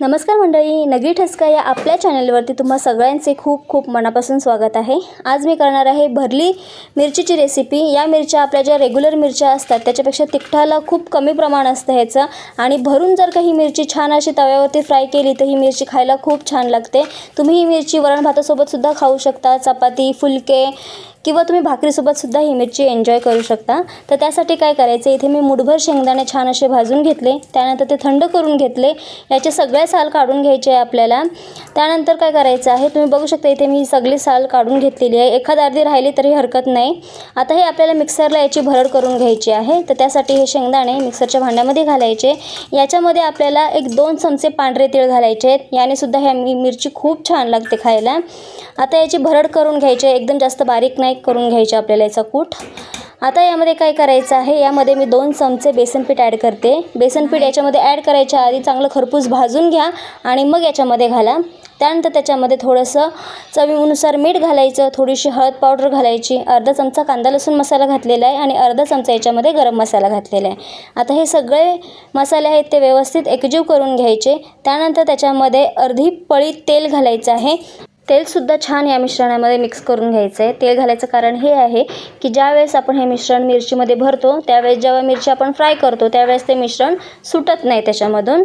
नमस्कार मंडळी, नगरी ठसका या आपल्या चॅनलवरती तुम्हा सगळ्यांचे खूप खूप मनापासून स्वागत आहे। आज मी करणार आहे भरली मिरचीची रेसिपी। या मिरच्या आपल्या ज्या रेग्युलर मिरच्या असतात त्याच्यापेक्षा तिखटाला खूप कमी प्रमाण असतं ह्याचं, आणि भरून जर काही मिरची छान अशी तव्यावरती फ्राय केली तर ही मिरची खायला खूप छान लागते। तुम्ही ही मिरची वरण भातासोबत सुद्धा खाऊ शकता, चपाती, फुलके किंवा तुम्ही भाकरीसोबत सुद्धा ही मिरची एन्जॉय करू शकता। तर त्यासाठी काय करायचं, इथे मी मुठभर शेंगदाणे छान असे भाजून घेतले, त्यानंतर ते थंड करून घेतले। याचे सगळे साल काढून घ्यायचे आहे आपल्याला। त्यानंतर काय करायचं आहे, तुम्ही बघू शकता इथे मी सगळी साल काढून घेतलेली आहे, एखाद अर्धी राहिली तरी हरकत नाही। आता हे आपल्याला मिक्सरला याची भरड करून घ्यायची आहे। तर त्यासाठी हे शेंगदाणे मिक्सरच्या भांड्यामध्ये घालायचे। याच्यामध्ये आपल्याला 1-2 चमचे पांढरे तीळ घालायचे आहेत, याने सुद्धा ह्या मिरची खूप छान लागते खायला। आता याची भरड करून घ्यायची आहे, एकदम जास्त बारीक नाही करून घ्यायचे आपल्याला याचा कूट। आता यामध्ये काय करायचं आहे, यामध्ये मी 2 चमचे बेसन पीठ ॲड करते। बेसन पीठ याच्यामध्ये ॲड करायच्या आधी चांगलं खरपूस भाजून घ्या आणि मग याच्यामध्ये घाला। त्यानंतर त्याच्यामध्ये थोडंसं चवीनुसार मीठ घालायचं, थोडीशी हळद पावडर घालायची, अर्धा चमचा कांदा लसूण मसाला घातलेला आहे आणि अर्धा चमचा याच्यामध्ये गरम मसाला घातलेला आहे। आता हे सगळे मसाले आहेत ते व्यवस्थित एकजीव करून घ्यायचे। त्यानंतर त्याच्यामध्ये अर्धी पळी तेल घालायचं आहे। तेलसुद्धा छान या मिश्रणामध्ये मिक्स करून घ्यायचं आहे। तेल घालायचं कारण हे आहे की ज्यावेळेस आपण हे मिश्रण मिरचीमध्ये भरतो त्यावेळेस जेव्हा मिरची आपण फ्राय करतो त्यावेळेस ते मिश्रण सुटत नाही त्याच्यामधून।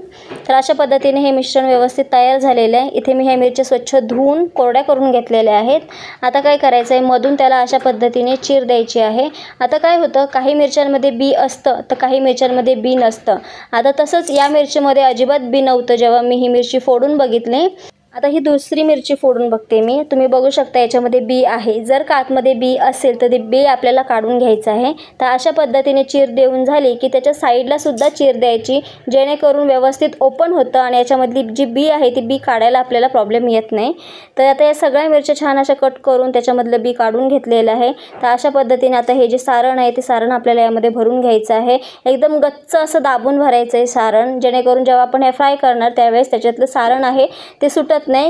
तर अशा पद्धतीने हे मिश्रण व्यवस्थित तयार झालेलं आहे। इथे मी ह्या मिरच्या स्वच्छ धुवून कोरड्या करून घेतलेल्या आहेत। आता काय करायचं आहे, मधून त्याला अशा पद्धतीने चीर द्यायची आहे। आता काय होतं, काही मिरच्यांमध्ये बी असतं तर काही मिरच्यांमध्ये बी नसतं। आता तसंच या मिरचीमध्ये अजिबात बी नव्हतं जेव्हा मी ही मिरची फोडून बघितली। आता ही दुसरी मिरची फोडून बघते मी, तुम्ही बघू शकता याच्यामध्ये बी आहे। जर का आतमध्ये बी असेल तर ते बी आपल्याला काढून घ्यायचं आहे। तर अशा पद्धतीने चीर देऊन झाली की त्याच्या साईडला सुद्धा चीर द्यायची, जेणेकरून व्यवस्थित ओपन होतं आणि याच्यामधली जी बी आहे ती बी काढायला आपल्याला प्रॉब्लेम येत नाही। तर आता या सगळ्या मिरच्या छान अशा कट करून त्याच्यामधलं बी काढून घेतलेलं आहे। तर अशा पद्धतीने आता हे जे सारण आहे ते सारण आपल्याला यामध्ये भरून घ्यायचं आहे। एकदम गच्च असं दाबून भरायचं आहे सारण, जेणेकरून जेव्हा आपण हे फ्राय करणार त्यावेळेस त्याच्यातलं सारण आहे ते सुटत नाही।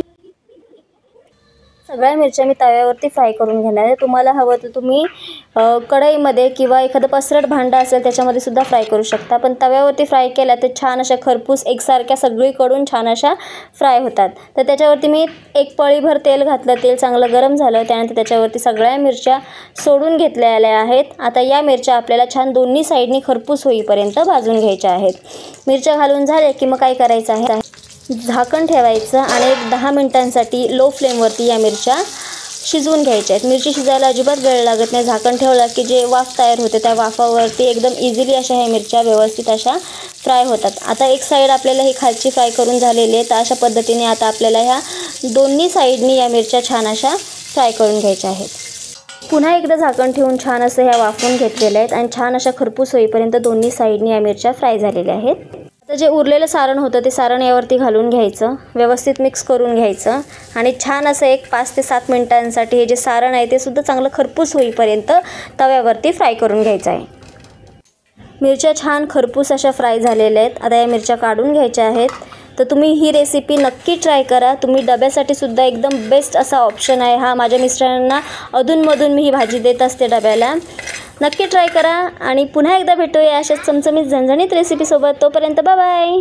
सगळ्या मिरच्या मी तव्यावरती फ्राय करून घेणार आहे। तुम्हाला हवं तर तुम्ही कढईमध्ये किंवा एखादं पसरट भांडं असेल त्याच्यामध्ये सुद्धा फ्राय करू शकता, पण तव्यावरती फ्राय केला तर छान अशा खरपूस एकसारख्या सगळीकडून छान अशा फ्राय होतात। तर त्याच्यावरती मी 1 पळीभर तेल घातलं, तेल चांगलं गरम झालं, त्यानंतर त्याच्यावरती सगळ्या मिरच्या सोडून घेतलेल्या आहेत। आता या मिरच्या आपल्याला छान दोन्ही साईडनी खरपूस होईपर्यंत भाजून घ्यायच्या आहेत। मिरच्या घालून झाले की मग काय करायचं आहे, झाकण ठेवायचं आणि एक 10 मिनिटांसाठी लो फ्लेमवरती या मिरच्या शिजवून घ्यायच्या आहेत। मिरची शिजायला अजिबात वेळ लागत नाही। झाकण ठेवलं की जे वाफ तयार होते त्या वाफावरती एकदम इझिली अशा ह्या मिरच्या व्यवस्थित अशा फ्राय होतात। आता एक साईड आपल्याला ही खालची फ्राय करून झालेली आहे। तर अशा पद्धतीने आता आपल्याला ह्या दोन्ही साईडनी या मिरच्या छान अशा फ्राय करून घ्यायच्या आहेत। पुन्हा एकदा झाकण ठेवून छान असं ह्या वाफवून घेतलेल्या आहेत आणि छान अशा खरपूस होईपर्यंत दोन्ही साईडनी या मिरच्या फ्राय झालेल्या आहेत। आता जे उरलेलं सारण होतं ते सारण यावरती घालून घ्यायचं, व्यवस्थित मिक्स करून घ्यायचं आणि छान असं एक 5 ते 7 मिनिटांसाठी हे जे सारण आहे ते सुद्धा चांगलं खरपूस होईपर्यंत तव्यावरती फ्राय करून घ्यायचं आहे। मिरच्या छान खरपूस अशा फ्राय झालेल्या आहेत। आता या मिरच्या काढून घ्यायच्या आहेत। तर तुम्ही ही रेसिपी नक्की ट्राय करा। तुम्ही डब्यासाठी सुद्धा एकदम बेस्ट असा ऑप्शन आहे हा। माझ्या मिस्टरांना अधूनमधून मी ही भाजी देत असते डब्याला। नक्की ट्राय करा आणि पुन्हा एकदा भेटूया अशाच चमचमीत झणझणीत रेसिपीसोबत। तोपर्यंत बाय बाय।